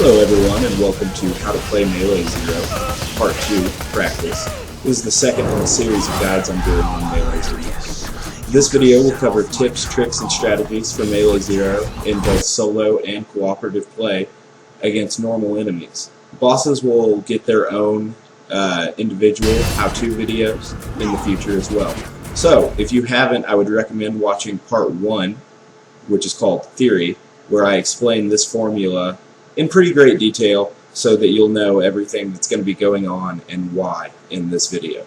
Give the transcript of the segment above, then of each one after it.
Hello everyone and welcome to How to Play Melee Zero, Part 2, Practice. This is the second in a series of guides I'm doing on Melee Zero. This video will cover tips, tricks, and strategies for Melee Zero in both solo and cooperative play against normal enemies. Bosses will get their own individual how-to videos in the future as well. So, if you haven't, I would recommend watching Part 1, which is called Theory, where I explain this formula in pretty great detail so that you'll know everything that's going to be going on and why in this video.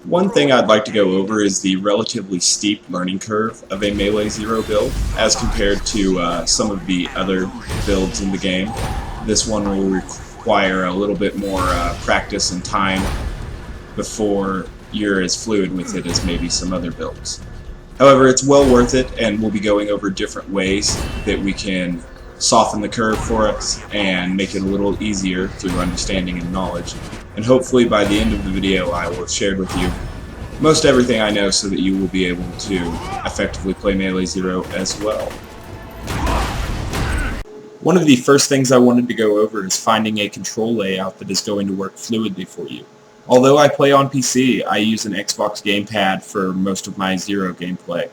One thing I'd like to go over is the relatively steep learning curve of a Melee Zero build as compared to some of the other builds in the game. This one will require a little bit more practice and time before you're as fluid with it as maybe some other builds. However, it's well worth it, and we'll be going over different ways that we can soften the curve for us and make it a little easier through understanding and knowledge. And hopefully by the end of the video I will have shared with you most everything I know so that you will be able to effectively play Melee Zero as well. One of the first things I wanted to go over is finding a control layout that is going to work fluidly for you. Although I play on PC, I use an Xbox gamepad for most of my Zero gameplay.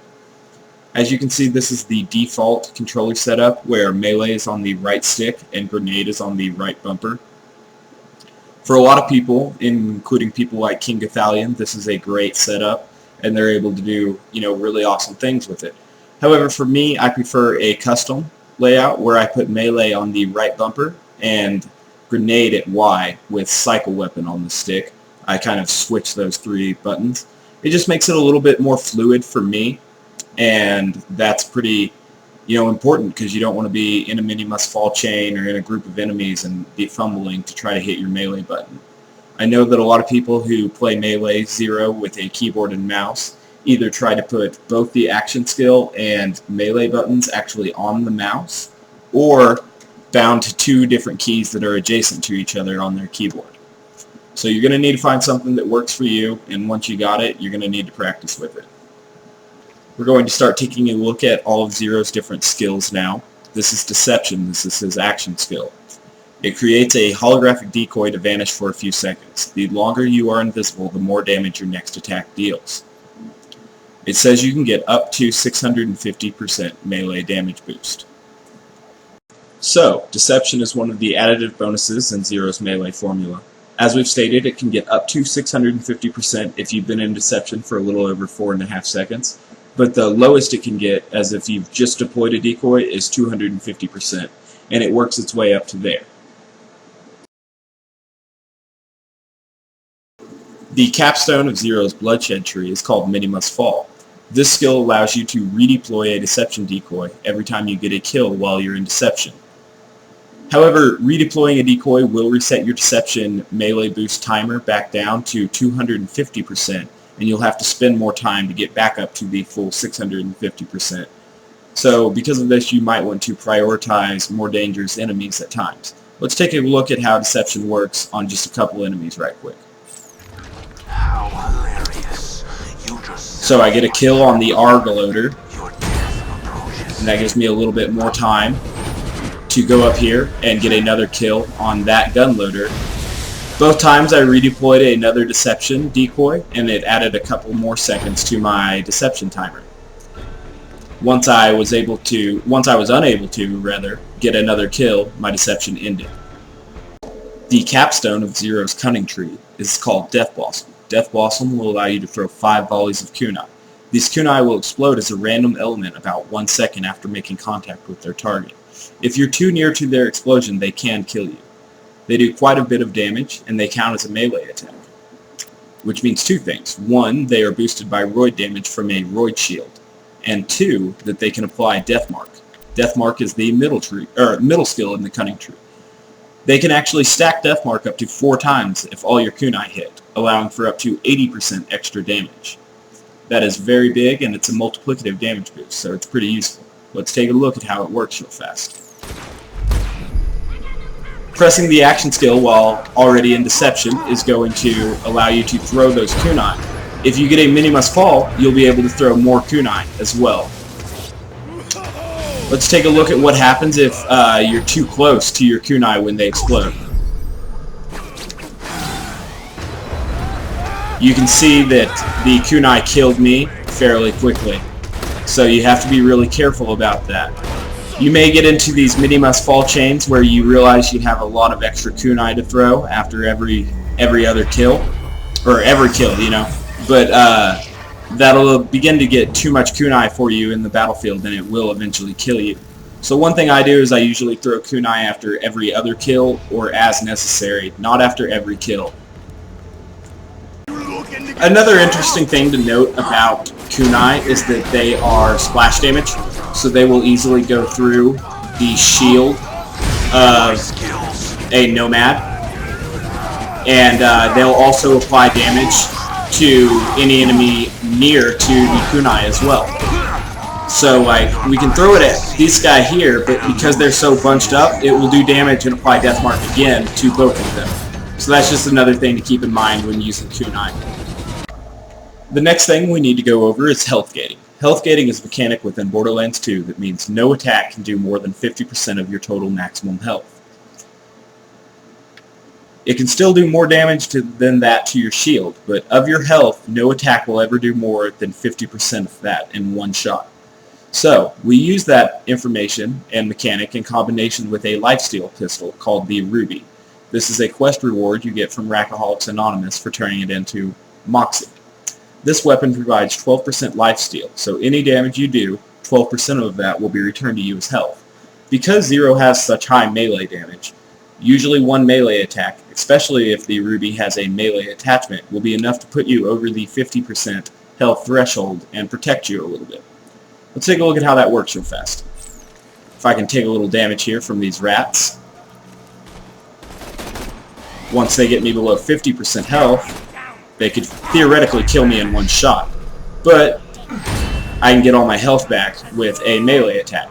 As you can see, this is the default controller setup where Melee is on the right stick and Grenade is on the right bumper. For a lot of people, including people like King Gothalion, this is a great setup and they're able to do, really awesome things with it. However, for me, I prefer a custom layout where I put Melee on the right bumper and Grenade at Y with Cycle Weapon on the stick. I kind of switch those three buttons. It just makes it a little bit more fluid for me, and that's pretty important because you don't want to be in a mini must-fall chain or in a group of enemies and be fumbling to try to hit your melee button. I know that a lot of people who play Melee Zero with a keyboard and mouse either try to put both the action skill and melee buttons actually on the mouse, or bound to two different keys that are adjacent to each other on their keyboard. So you're going to need to find something that works for you, and once you got it, you're going to need to practice with it. We're going to start taking a look at all of Zero's different skills now. This is Deception. This is his action skill. It creates a holographic decoy to vanish for a few seconds. The longer you are invisible, the more damage your next attack deals. It says you can get up to 650% melee damage boost. So, Deception is one of the additive bonuses in Zero's Melee formula. As we've stated, it can get up to 650% if you've been in Deception for a little over 4.5 seconds, but the lowest it can get, as if you've just deployed a decoy, is 250%, and it works its way up to there. The capstone of Zero's Bloodshed tree is called Mini Must Fall. This skill allows you to redeploy a Deception decoy every time you get a kill while you're in Deception. However, redeploying a decoy will reset your Deception melee boost timer back down to 250%, and you'll have to spend more time to get back up to the full 650%. So, because of this, you might want to prioritize more dangerous enemies at times. Let's take a look at how Deception works on just a couple enemies right quick. How hilarious. So I get a kill on the Argaloader, and that gives me a little bit more time to go up here and get another kill on that Gunloader. Both times I redeployed another Deception decoy, and it added a couple more seconds to my Deception timer. Once I was unable to get another kill, my Deception ended. The capstone of Zero's Cunning Tree is called Death Blossom. Death Blossom will allow you to throw 5 volleys of kunai. These kunai will explode as a random element about 1 second after making contact with their target. If you're too near to their explosion, they can kill you. They do quite a bit of damage, and they count as a melee attack. Which means two things. One, they are boosted by roid damage from a roid shield. And two, that they can apply Death Mark. Death Mark is the middle skill in the Cunning Tree. They can actually stack Death Mark up to 4 times if all your kunai hit, allowing for up to 80% extra damage. That is very big, and it's a multiplicative damage boost, so it's pretty useful. Let's take a look at how it works real fast. Pressing the action skill while already in Deception is going to allow you to throw those kunai. If you get a Mini Must Fall, you'll be able to throw more kunai as well. Let's take a look at what happens if you're too close to your kunai when they explode. You can see that the kunai killed me fairly quickly, so you have to be really careful about that. You may get into these mini-must fall chains where you realize you have a lot of extra kunai to throw after every other kill, or every kill, you know. But that'll begin to get too much kunai for you in the battlefield, and it will eventually kill you. So one thing I do is I usually throw kunai after every other kill, or as necessary, not after every kill. Another interesting thing to note about kunai is that they are splash damage, so they will easily go through the shield of a nomad, and they'll also apply damage to any enemy near to the kunai as well. So like, we can throw it at this guy here, but because they're so bunched up, it will do damage and apply death mark again to both of them. So that's just another thing to keep in mind when using kunai. The next thing we need to go over is health gating. Health gating is a mechanic within Borderlands 2 that means no attack can do more than 50% of your total maximum health. It can still do more damage than that to your shield, but of your health, no attack will ever do more than 50% of that in one shot. So, we use that information and mechanic in combination with a lifesteal pistol called the Ruby. This is a quest reward you get from Rackaholics Anonymous for turning it into Moxie. This weapon provides 12% lifesteal, so any damage you do, 12% of that will be returned to you as health. Because Zero has such high melee damage, usually one melee attack, especially if the Ruby has a melee attachment, will be enough to put you over the 50% health threshold and protect you a little bit. Let's take a look at how that works real fast. If I can take a little damage here from these rats. Once they get me below 50% health, they could theoretically kill me in one shot, but I can get all my health back with a melee attack.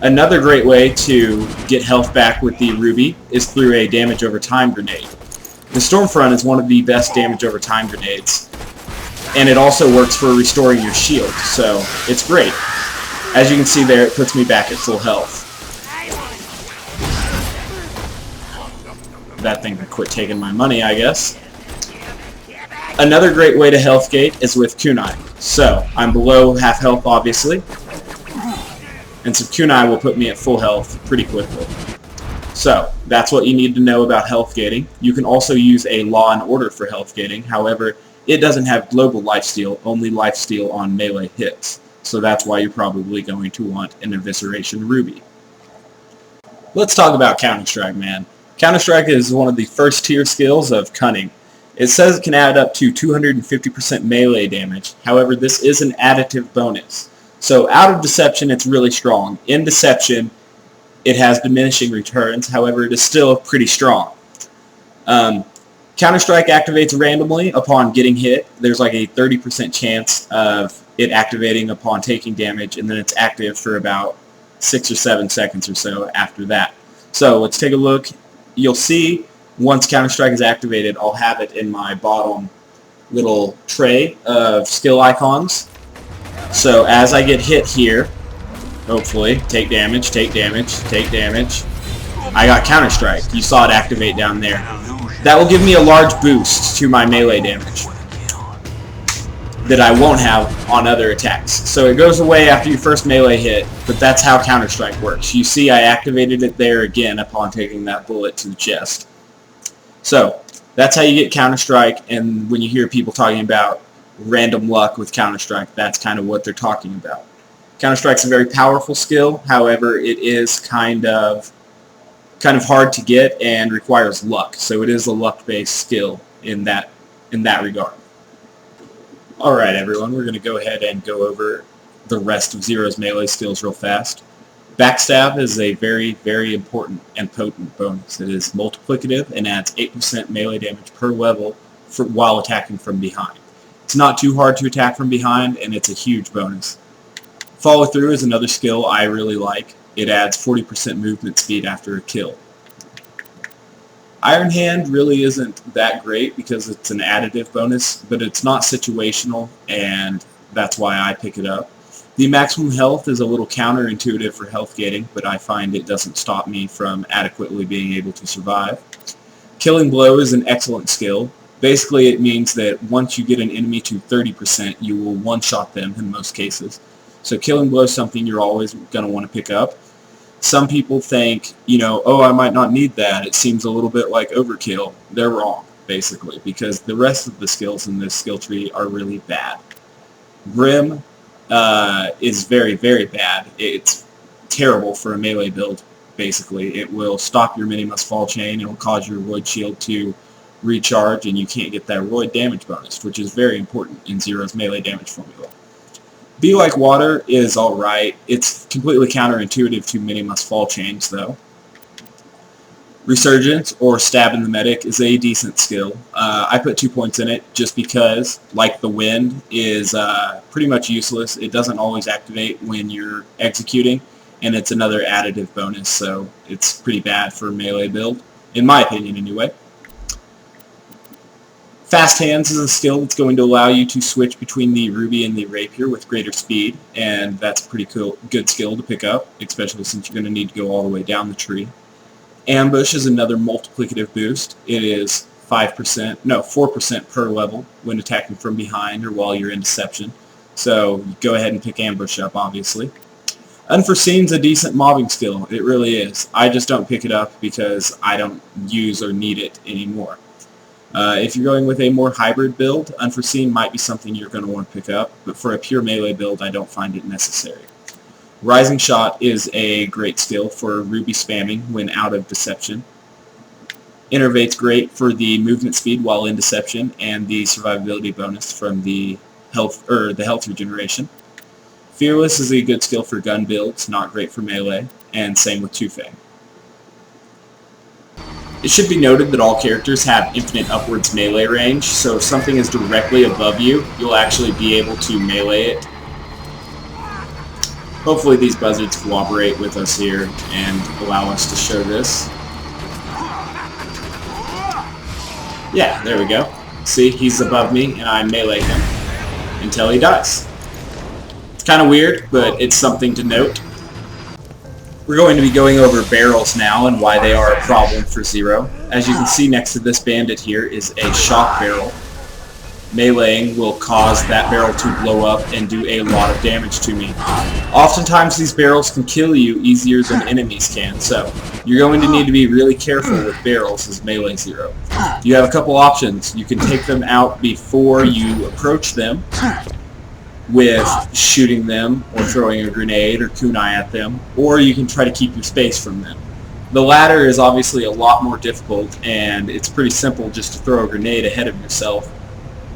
Another great way to get health back with the Ruby is through a damage over time grenade. The Stormfront is one of the best damage over time grenades, and it also works for restoring your shield, so it's great. As you can see there, it puts me back at full health. That thing can quit taking my money, I guess. Another great way to health gate is with kunai. So, I'm below half health obviously, and some kunai will put me at full health pretty quickly. So, that's what you need to know about health gating. You can also use a Law and Order for health gating, however, it doesn't have global lifesteal, only lifesteal on melee hits. So that's why you're probably going to want an Evisceration Ruby. Let's talk about Counter-Strike, man. Counter-Strike is one of the first tier skills of Cunning. It says it can add up to 250% melee damage, however this is an additive bonus. So out of Deception it's really strong. In Deception it has diminishing returns, however it is still pretty strong. Counter-Strike activates randomly upon getting hit. There's like a 30% chance of it activating upon taking damage, and then it's active for about 6 or 7 seconds or so after that. So let's take a look. You'll see once Counter-Strike is activated, I'll have it in my bottom little tray of skill icons. So as I get hit here, hopefully, take damage, take damage, take damage. I got Counter-Strike. You saw it activate down there. That will give me a large boost to my melee damage that I won't have on other attacks. So it goes away after your first melee hit, but that's how Counter-Strike works. You see I activated it there again upon taking that bullet to the chest. So, that's how you get Counter-Strike, and when you hear people talking about random luck with Counter-Strike, that's kind of what they're talking about. Counter-Strike's a very powerful skill, however, it is kind of hard to get and requires luck, so it is a luck-based skill in that regard. Alright everyone, we're going to go ahead and go over the rest of Zero's melee skills real fast. Backstab is a very, very important and potent bonus. It is multiplicative and adds 8% melee damage per level while attacking from behind. It's not too hard to attack from behind, and it's a huge bonus. Follow through is another skill I really like. It adds 40% movement speed after a kill. Iron Hand really isn't that great because it's an additive bonus, but it's not situational, and that's why I pick it up. The maximum health is a little counterintuitive for health gating, but I find it doesn't stop me from adequately being able to survive. Killing Blow is an excellent skill. Basically, it means that once you get an enemy to 30%, you will one-shot them in most cases. So Killing Blow is something you're always going to want to pick up. Some people think, oh, I might not need that. It seems a little bit like overkill. They're wrong, basically, because the rest of the skills in this skill tree are really bad. Grim is very, very bad. It's terrible for a melee build, basically. It will stop your mini-must-fall chain. It will cause your Roid Shield to recharge, and you can't get that Roid damage bonus, which is very important in Zero's melee damage formula. Be Like Water is alright. It's completely counterintuitive to mini-must-fall chains, though. Resurgence, or Stab in the Medic, is a decent skill. I put 2 points in it just because, like the Wind, is pretty much useless. It doesn't always activate when you're executing, and it's another additive bonus, so it's pretty bad for a melee build, in my opinion anyway. Fast Hands is a skill that's going to allow you to switch between the Ruby and the Rapier with greater speed, and that's a pretty good skill to pick up, especially since you're going to need to go all the way down the tree. Ambush is another multiplicative boost. It is 4% per level when attacking from behind or while you're in Deception. So go ahead and pick Ambush up, obviously. Unforeseen's a decent mobbing skill. It really is. I just don't pick it up because I don't use or need it anymore. If you're going with a more hybrid build, Unforeseen might be something you're going to want to pick up, but for a pure melee build, I don't find it necessary. Rising Shot is a great skill for Ruby spamming when out of Deception. Innervate's great for the movement speed while in Deception and the survivability bonus from the health regeneration. Fearless is a good skill for gun builds, not great for melee, and same with Two Fang. It should be noted that all characters have infinite upwards melee range, so if something is directly above you, you'll actually be able to melee it. Hopefully these buzzards cooperate with us here and allow us to show this. Yeah, there we go. See, he's above me and I melee him until he dies. It's kind of weird, but it's something to note. We're going to be going over barrels now and why they are a problem for Zero. As you can see next to this bandit here is a shock barrel. Meleeing will cause that barrel to blow up and do a lot of damage to me. Oftentimes these barrels can kill you easier than enemies can, so you're going to need to be really careful with barrels as Melee Zero. You have a couple options. You can take them out before you approach them with shooting them or throwing a grenade or kunai at them, or you can try to keep your space from them. The latter is obviously a lot more difficult, and it's pretty simple just to throw a grenade ahead of yourself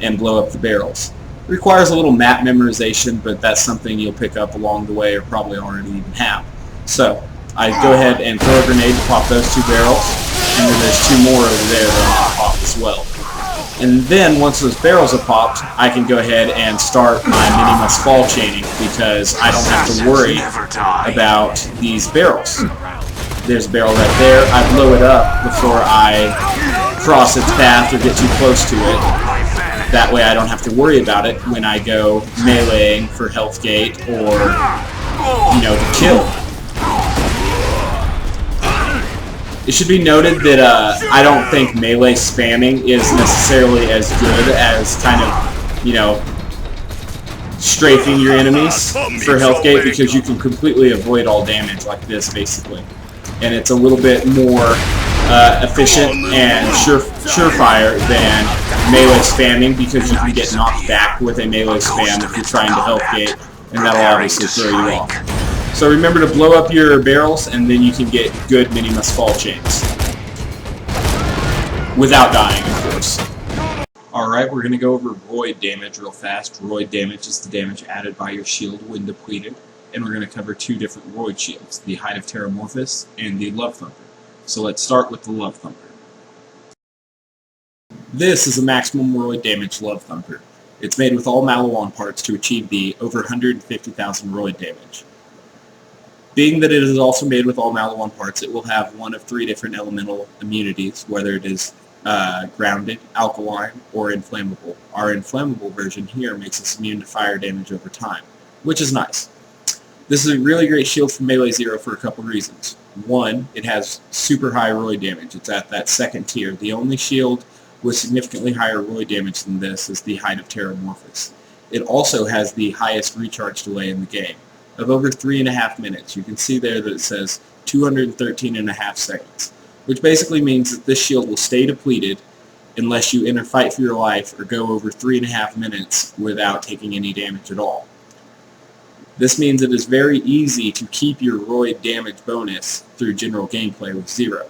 and blow up the barrels. It requires a little map memorization, but that's something you'll pick up along the way or probably already even have. So I go ahead and throw a grenade to pop those 2 barrels, and then there's 2 more over there that I'll pop as well. And then once those barrels are popped, I can go ahead and start my mini-must-fall chaining because I don't have to worry about these barrels. There's a barrel right there. I blow it up before I cross its path or get too close to it. That way I don't have to worry about it when I go meleeing for health gate or, to kill. It should be noted that I don't think melee spamming is necessarily as good as kind of, strafing your enemies for health gate because you can completely avoid all damage like this basically. And it's a little bit more efficient and surefire than melee spamming because you can get knocked back with a melee spam if you're trying to health gate, and that'll obviously throw you off. So remember to blow up your barrels and then you can get good mini-must-fall chains. Without dying, of course. Alright, we're going to go over Roid damage real fast. Roid damage is the damage added by your shield when depleted. And we're going to cover 2 different Roid shields, the Hide of Terramorphous and the Love Thumper. So let's start with the Love Thumper. This is a maximum Roid damage Love Thumper. It's made with all Maliwan parts to achieve the over 150,000 Roid damage. Being that it is also made with all Maliwan parts, it will have one of 3 different elemental immunities, whether it is grounded, alkaline, or inflammable. Our inflammable version here makes us immune to fire damage over time, which is nice. This is a really great shield for Melee Zero for a couple reasons. One, it has super high Roid damage. It's at that second tier. The only shield with significantly higher Roid damage than this is the Hide of Terramorphous. It also has the highest recharge delay in the game, of over 3.5 minutes. You can see there that it says 213.5 seconds, which basically means that this shield will stay depleted unless you enter Fight for Your Life or go over 3.5 minutes without taking any damage at all. This means it is very easy to keep your Roid damage bonus through general gameplay with Zero.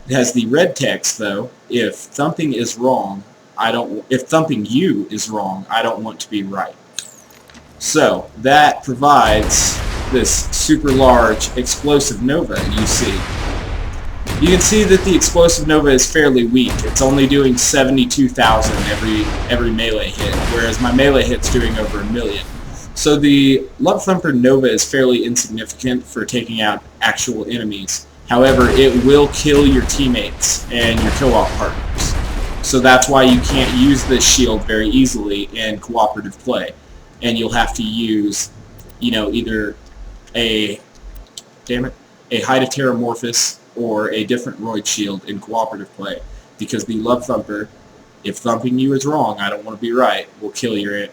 It has the red text though, if thumping is wrong, if thumping you is wrong, I don't want to be right. So that provides this super large explosive nova you see. You can see that the explosive nova is fairly weak. It's only doing 72,000 every melee hit, whereas my melee hit's doing over 1 million. So the Love Thumper Nova is fairly insignificant for taking out actual enemies. However, it will kill your teammates and your co-op partners. So that's why you can't use this shield very easily in cooperative play. And you'll have to use, either a Hide of Terramorphous or a different Roid shield in cooperative play. Because the Love Thumper, if thumping you is wrong, I don't want to be right, will kill your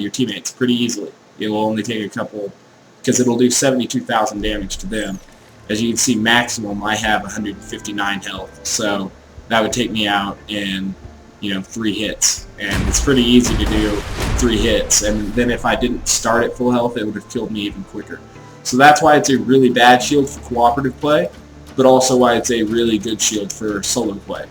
teammates pretty easily. It will only take a couple, because it'll do 72,000 damage to them. As you can see, maximum, I have 159 health, so that would take me out in, 3 hits. And it's pretty easy to do 3 hits, and then if I didn't start at full health, it would have killed me even quicker. So that's why it's a really bad shield for cooperative play, but also why it's a really good shield for solo play.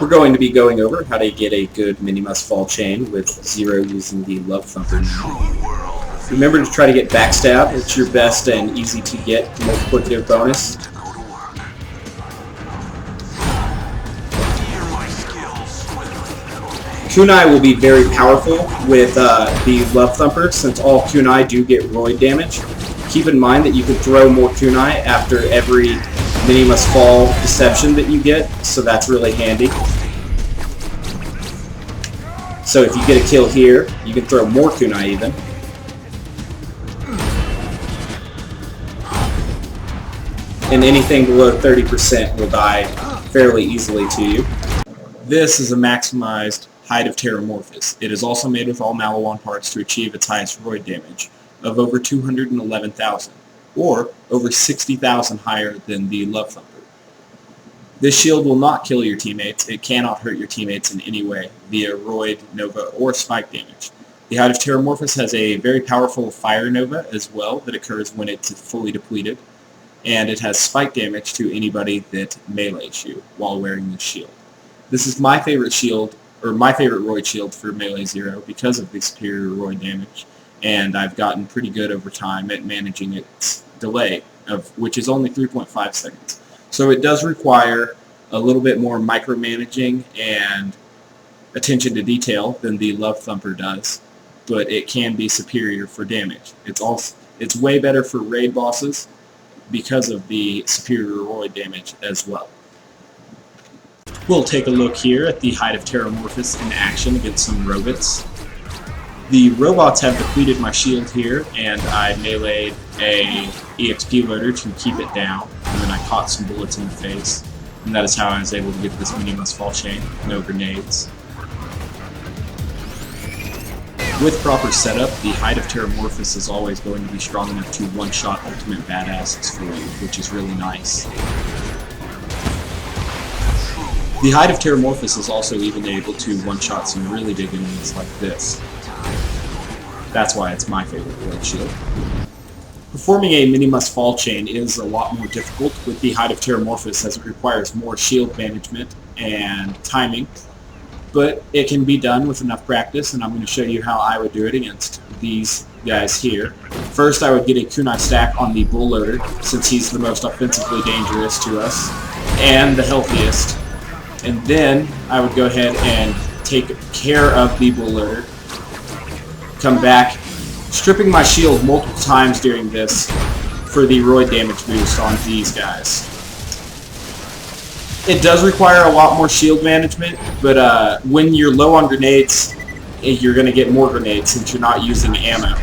We're going to be going over how to get a good Minimus Fall Chain with Zero using the Love Thumper now. Remember to try to get Backstab. It's your best and easy to get multiplicative bonus. Kunai will be very powerful with the Love Thumper, since all Kunai do get Roid damage. Keep in mind that you can throw more Kunai after every Minimus Fall deception that you get, so that's really handy. So if you get a kill here, you can throw more Kunai even. And anything below 30% will die fairly easily to you. This is a maximized Hide of Terramorphous. It is also made with all Maliwan parts to achieve its highest Roid damage of over 211,000, or over 60,000 higher than the Love Thumper. This shield will not kill your teammates. It cannot hurt your teammates in any way via Roid, Nova, or Spike damage. The Hide of Terramorphous has a very powerful Fire Nova as well that occurs when it's fully depleted, and it has Spike damage to anybody that melees you while wearing this shield. This is my favorite shield, or my favorite Roid shield for Melee Zero because of the superior Roid damage, and I've gotten pretty good over time at managing its delay, which is only 3.5 seconds. So it does require a little bit more micromanaging and attention to detail than the Love Thumper does, but it can be superior for damage. It's way better for raid bosses because of the superior Roid damage as well. We'll take a look here at the Hide of Terramorphous in action against some robots. The robots have depleted my shield here, and I meleeed a EXP loader to keep it down, and then I caught some bullets in the face, and that is how I was able to get this Minimus Fall Chain, no grenades. With proper setup, the Hide of Terramorphous is always going to be strong enough to one-shot ultimate badasses for you, which is really nice. The Hide of Terramorphous is also even able to one-shot some really big enemies like this. That's why it's my favorite Roid shield. Performing a Minimus Fall Chain is a lot more difficult with the Hide of Terramorphous, as it requires more shield management and timing, but it can be done with enough practice, and I'm going to show you how I would do it against these guys here. First, I would get a kunai stack on the Bull Loader, since he's the most offensively dangerous to us, and the healthiest. And then I would go ahead and take care of the Bull Loader, come back, stripping my shield multiple times during this for the Roid damage boost on these guys. It does require a lot more shield management, but when you're low on grenades, you're going to get more grenades since you're not using ammo.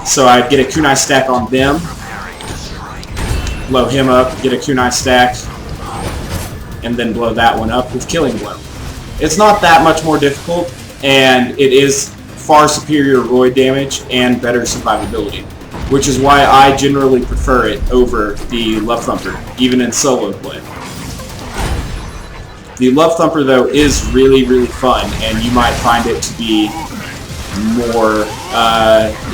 So I'd get a kunai stack on them, blow him up, get a kunai stack, and then blow that one up with Killing Blow. It's not that much more difficult, and it is far superior roid damage and better survivability, which is why I generally prefer it over the Love Thumper, even in solo play. The Love Thumper, though, is really, really fun, and you might find it to be more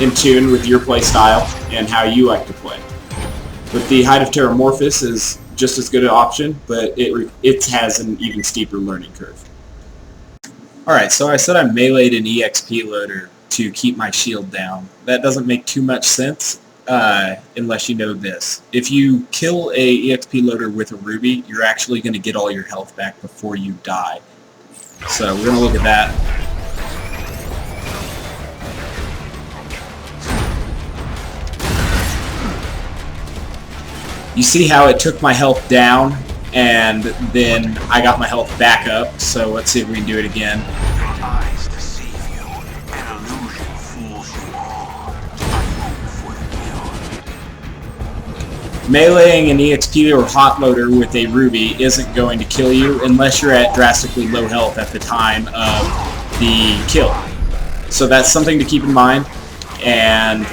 in tune with your play style and how you like to play. But the Hide of Terramorphous is just as good an option, but it has an even steeper learning curve. Alright, so I said I meleeed an EXP loader to keep my shield down. That doesn't make too much sense unless you know this. If you kill a EXP loader with a ruby, you're actually going to get all your health back before you die. So we're going to look at that. You see how it took my health down, and then I got my health back up, so let's see if we can do it again. Your eyes deceive you. An illusion fools you all. I hope for the kill. Meleeing an EXP or hot loader with a ruby isn't going to kill you unless you're at drastically low health at the time of the kill. So that's something to keep in mind, and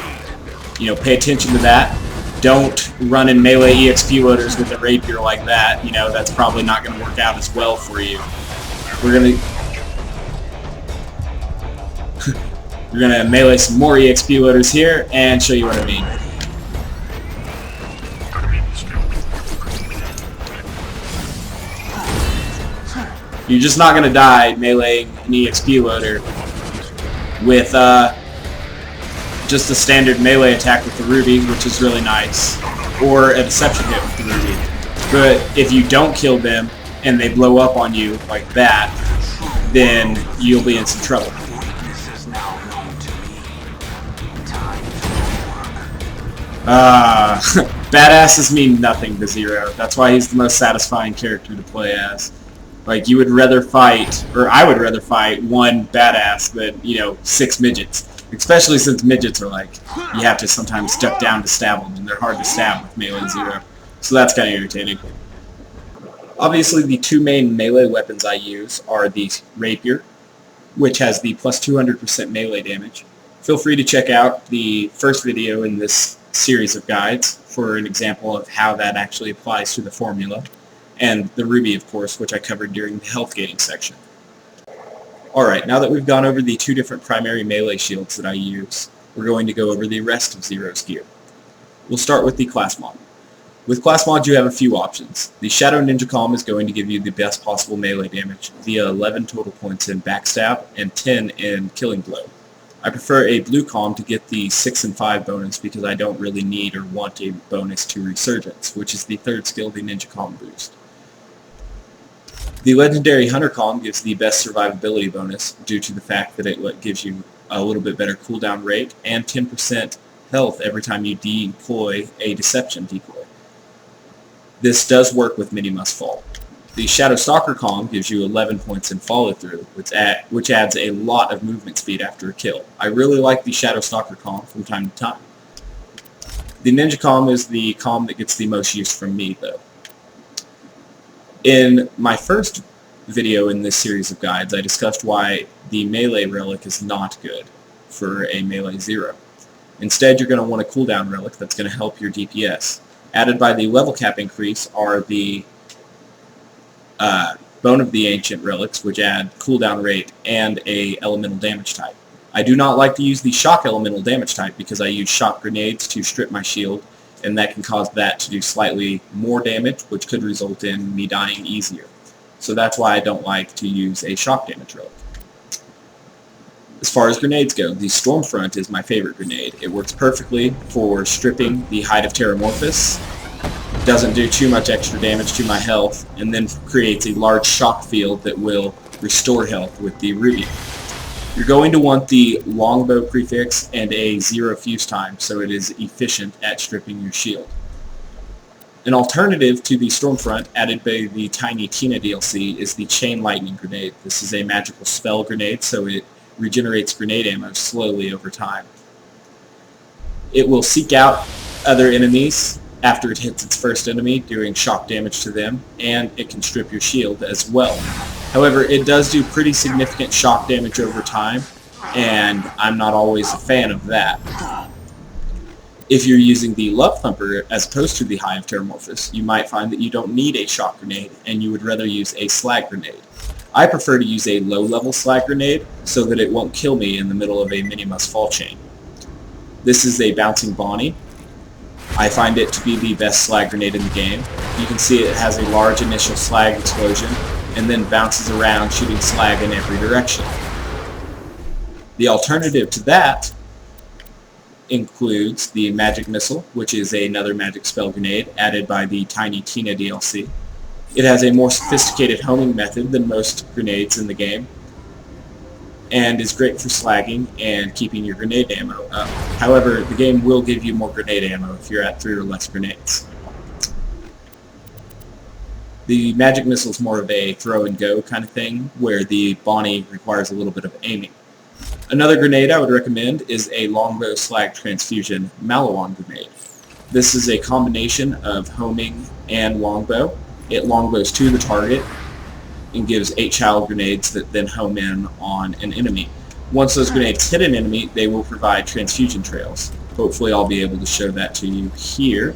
pay attention to that. Don't run and melee EXP loaders with a rapier like that. That's probably not going to work out as well for you. We're gonna melee some more EXP loaders here and show you what I mean. You're just not gonna die meleeing an EXP loader with just a standard melee attack with the ruby, which is really nice, or a deception hit with the ruby. But if you don't kill them and they blow up on you like that, then you'll be in some trouble. Badasses mean nothing to Zero. That's why he's the most satisfying character to play as. Like, you would rather fight, or I would rather fight one badass than, 6 midgets. Especially since midgets are like, you have to sometimes duck down to stab them, and they're hard to stab with melee Zero. So that's kind of irritating. Obviously, the two main melee weapons I use are the rapier, which has the plus 200% melee damage. Feel free to check out the first video in this series of guides for an example of how that actually applies to the formula, and the ruby, of course, which I covered during the health gating section. Alright, now that we've gone over the two different primary melee shields that I use, we're going to go over the rest of Zero's gear. We'll start with the class mod. With class mod, you have a few options. The Shadow Ninja Calm is going to give you the best possible melee damage via 11 total points in backstab and 10 in killing blow. I prefer a blue calm to get the 6 and 5 bonus because I don't really need or want a bonus to Resurgence, which is the third skill the Ninja Calm boost. The legendary Hunter Calm gives the best survivability bonus due to the fact that it gives you a little bit better cooldown rate and 10% health every time you deploy a deception decoy. This does work with Mini Must Fall. The Shadow Stalker Calm gives you 11 points in follow through, which adds a lot of movement speed after a kill. I really like the Shadow Stalker Calm from time to time. The Ninja Calm is the calm that gets the most use from me, though. In my first video in this series of guides, I discussed why the melee relic is not good for a melee Zero. Instead, you're going to want a cooldown relic that's going to help your DPS. Added by the level cap increase are the Bone of the Ancient relics, which add cooldown rate and a elemental damage type. I do not like to use the shock elemental damage type because I use shock grenades to strip my shield, and that can cause that to do slightly more damage, which could result in me dying easier. So that's why I don't like to use a shock damage relic. As far as grenades go, the Stormfront is my favorite grenade. It works perfectly for stripping the Hide of Terramorphous, doesn't do too much extra damage to my health, and then creates a large shock field that will restore health with the ruby. You're going to want the longbow prefix and a 0 fuse time, so it is efficient at stripping your shield. An alternative to the Stormfront, added by the Tiny Tina DLC, is the Chain Lightning Grenade. This is a magical spell grenade, so it regenerates grenade ammo slowly over time. It will seek out other enemies after it hits its first enemy, doing shock damage to them, and it can strip your shield as well. However, it does do pretty significant shock damage over time, and I'm not always a fan of that. If you're using the Love Thumper as opposed to the Hive Terramorphous, you might find that you don't need a shock grenade, and you would rather use a slag grenade. I prefer to use a low-level slag grenade so that it won't kill me in the middle of a Minimus fall chain. This is a bouncing Bonnie. I find it to be the best slag grenade in the game. You can see it has a large initial slag explosion and then bounces around shooting slag in every direction. The alternative to that includes the Magic Missile, which is another magic spell grenade added by the Tiny Tina DLC. It has a more sophisticated homing method than most grenades in the game, and is great for slagging and keeping your grenade ammo up. However, the game will give you more grenade ammo if you're at 3 or less grenades. The Magic Missile is more of a throw and go kind of thing, where the Bonnie requires a little bit of aiming. Another grenade I would recommend is a Longbow Slag Transfusion Maliwan grenade. This is a combination of homing and longbow. It longbows to the target and gives 8 child grenades that then home in on an enemy. Once those grenades hit an enemy, they will provide transfusion trails. Hopefully I'll be able to show that to you here,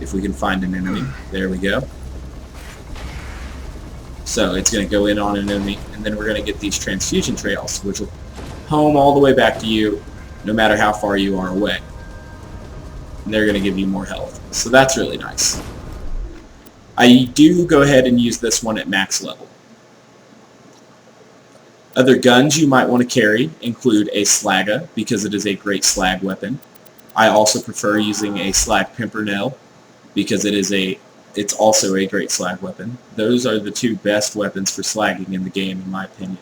if we can find an enemy. There we go. So it's going to go in on an enemy, and then we're going to get these transfusion trails, which will home all the way back to you, no matter how far you are away. And they're going to give you more health. So that's really nice. I do go ahead and use this one at max level. Other guns you might want to carry include a Slagga, because it is a great slag weapon. I also prefer using a Slag Pimpernel, because it's also a great slag weapon. Those are the 2 best weapons for slagging in the game, in my opinion.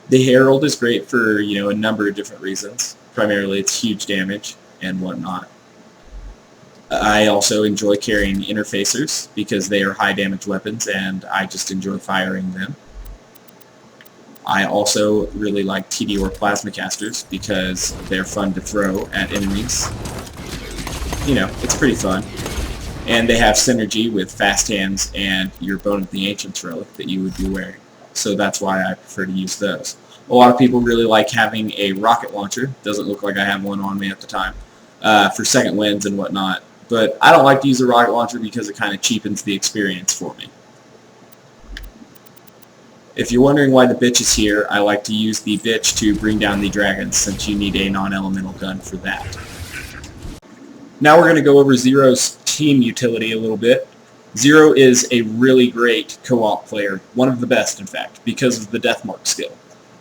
The Herald is great for, a number of different reasons. Primarily it's huge damage and whatnot. I also enjoy carrying Interfacers because they are high damage weapons and I just enjoy firing them. I also really like Tediore Plasma Casters because they're fun to throw at enemies. It's pretty fun. And they have synergy with Fast Hands and your Bone of the Ancients relic that you would be wearing. So that's why I prefer to use those. A lot of people really like having a rocket launcher. Doesn't look like I have one on me at the time. For second winds and whatnot. But I don't like to use a rocket launcher because it kind of cheapens the experience for me. If you're wondering why the bitch is here, I like to use the bitch to bring down the dragons, since you need a non-elemental gun for that. Now we're going to go over Zero's team utility a little bit. Zero is a really great co-op player, one of the best in fact, because of the Deathmark skill.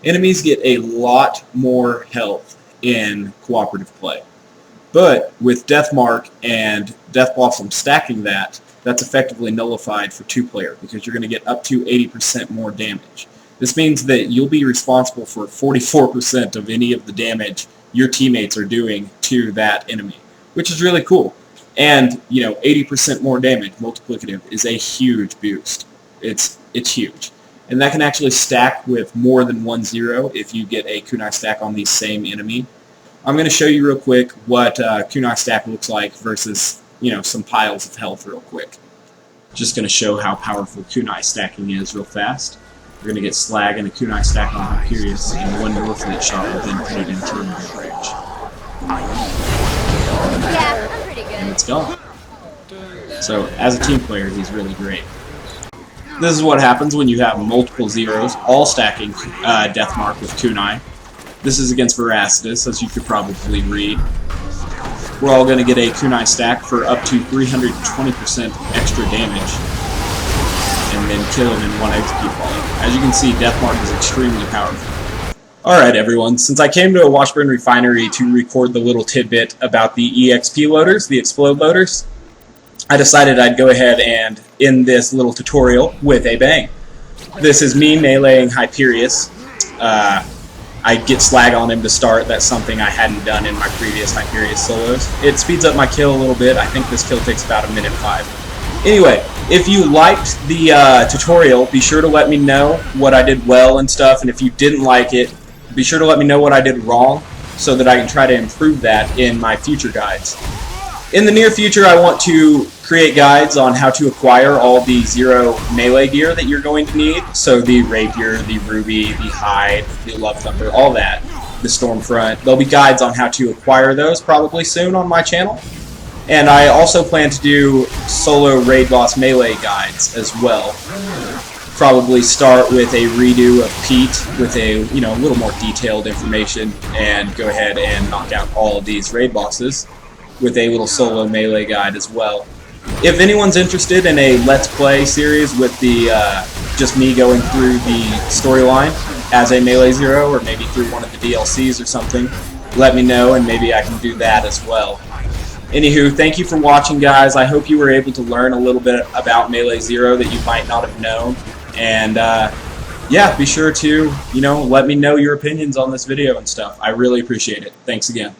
Enemies get a lot more health in cooperative play. But with Deathmark and Death Blossom stacking that's effectively nullified for 2-player, because you're going to get up to 80% more damage. This means that you'll be responsible for 44% of any of the damage your teammates are doing to that enemy, which is really cool. And, 80% more damage, multiplicative, is a huge boost. It's huge. And that can actually stack with more than 1 0 if you get a kunai stack on the same enemy. I'm going to show you real quick what kunai stack looks like versus, some piles of health real quick. Just going to show how powerful kunai stacking is real fast. We're going to get slag and a kunai stack on Hyperius, and 1 Northlit shot will then put it into terminal range. Yeah, I'm pretty good. And it's gone. So, as a team player, he's really great. This is what happens when you have multiple zeros, all stacking Deathmark with kunai. This is against Veracitus, as you could probably read. We're all going to get a kunai stack for up to 320% extra damage, and then kill him in 1 execute volley. As you can see, Deathmark is extremely powerful. Alright everyone, since I came to a Washburn refinery to record the little tidbit about the EXP loaders, the Explode loaders, I decided I'd go ahead and end this little tutorial with a bang. This is me meleeing Hyperius. I get slag on him to start. That's something I hadn't done in my previous Hyperius solos. It speeds up my kill a little bit. I think this kill takes about 1:05. Anyway, if you liked the tutorial, be sure to let me know what I did well and stuff, and if you didn't like it, be sure to let me know what I did wrong. so that I can try to improve that in my future guides. In the near future, I want to create guides on how to acquire all the Zero melee gear that you're going to need. So the Rapier, the Ruby, the Hide, the Love Thumper, all that, the Stormfront. There'll be guides on how to acquire those probably soon on my channel. And I also plan to do solo raid boss melee guides as well. Probably start with a redo of Pete with a little more detailed information, and go ahead and knock out all of these raid bosses with a little solo melee guide as well. If anyone's interested in a Let's Play series with the just me going through the storyline as a Melee Zero, or maybe through one of the DLCs or something, let me know and maybe I can do that as well. Anywho, thank you for watching, guys. I hope you were able to learn a little bit about Melee Zero that you might not have known. And yeah, be sure to let me know your opinions on this video and stuff. I really appreciate it. Thanks again.